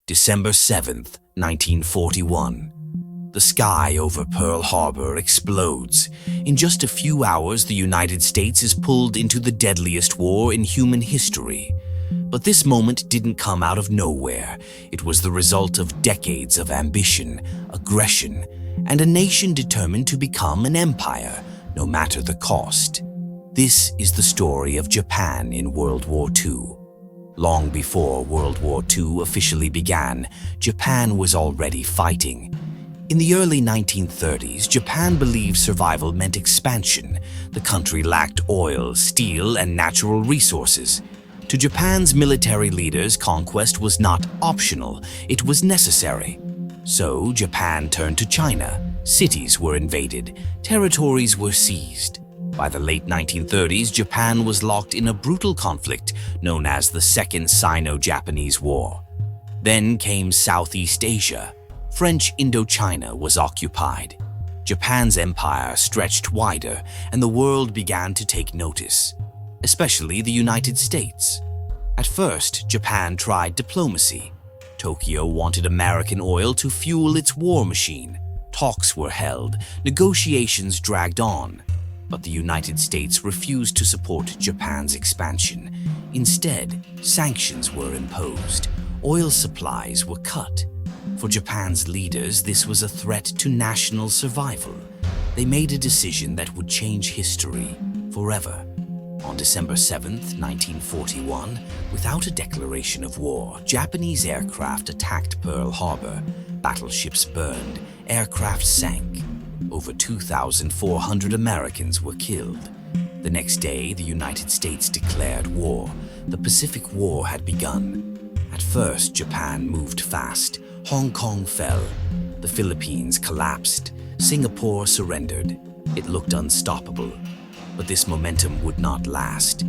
December 7th, 1941. The sky over Pearl Harbor explodes. In just a few hours, the United States is pulled into the deadliest war in human history. But this moment didn't come out of nowhere. It was the result of decades of ambition, aggression, and a nation determined to become an empire, no matter the cost. This is the story of Japan in World War II. Long before World War II officially began, Japan was already fighting. In the early 1930s, Japan believed survival meant expansion. The country lacked oil, steel, and natural resources. To Japan's military leaders, conquest was not optional, it was necessary. So Japan turned to China. Cities were invaded, territories were seized. By the late 1930s, Japan was locked in a brutal conflict known as the Second Sino-Japanese War. Then came Southeast Asia. French Indochina was occupied. Japan's empire stretched wider, and the world began to take notice, especially the United States. At first, Japan tried diplomacy. Tokyo wanted American oil to fuel its war machine. Talks were held, negotiations dragged on. But the United States refused to support Japan's expansion. Instead, sanctions were imposed. Oil supplies were cut. For Japan's leaders, this was a threat to national survival. They made a decision that would change history forever. On December 7th, 1941, without a declaration of war, Japanese aircraft attacked Pearl Harbor. Battleships burned, aircraft sank. Over 2,400 Americans were killed. The next day, the United States declared war. The Pacific War had begun. At first, Japan moved fast. Hong Kong fell. The Philippines collapsed. Singapore surrendered. It looked unstoppable. But this momentum would not last.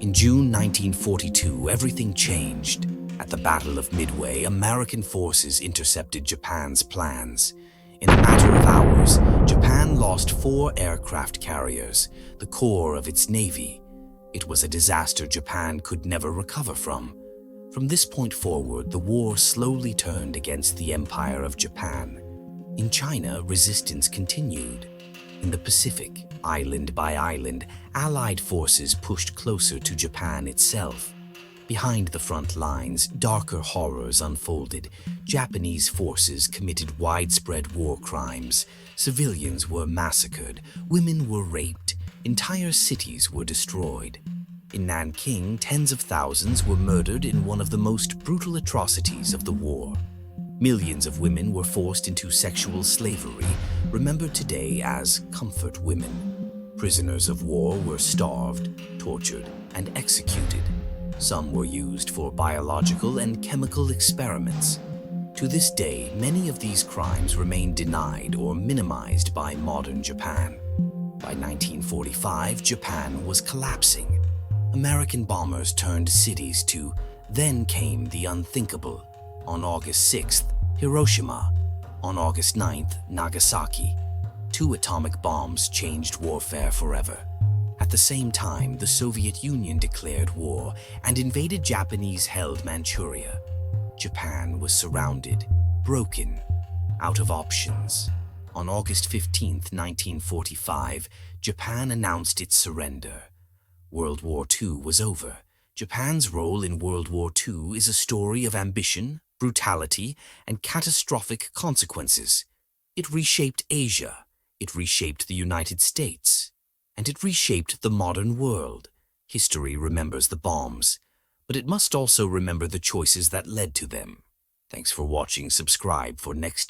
In June 1942, everything changed. At the Battle of Midway, American forces intercepted Japan's plans. In a matter of hours, Japan lost 4 aircraft carriers, the core of its navy. It was a disaster Japan could never recover from. From this point forward, the war slowly turned against the Empire of Japan. In China, resistance continued. In the Pacific, island by island, Allied forces pushed closer to Japan itself. Behind the front lines, darker horrors unfolded. Japanese forces committed widespread war crimes. Civilians were massacred. Women were raped. Entire cities were destroyed. In Nanking, tens of thousands were murdered in one of the most brutal atrocities of the war. Millions of women were forced into sexual slavery, remembered today as comfort women. Prisoners of war were starved, tortured, and executed. Some were used for biological and chemical experiments. To this day, many of these crimes remain denied or minimized by modern Japan. By 1945, Japan was collapsing. American bombers turned cities to. Then came the unthinkable. On August 6th, Hiroshima. On August 9th, Nagasaki. 2 atomic bombs changed warfare forever. At the same time, the Soviet Union declared war and invaded Japanese-held Manchuria. Japan was surrounded, broken, out of options. On August 15, 1945, Japan announced its surrender. World War II was over. Japan's role in World War II is a story of ambition, brutality, and catastrophic consequences. It reshaped Asia. It reshaped the United States. And it reshaped the modern world. History remembers the bombs, but it must also remember the choices that led to them. Thanks for watching. Subscribe for next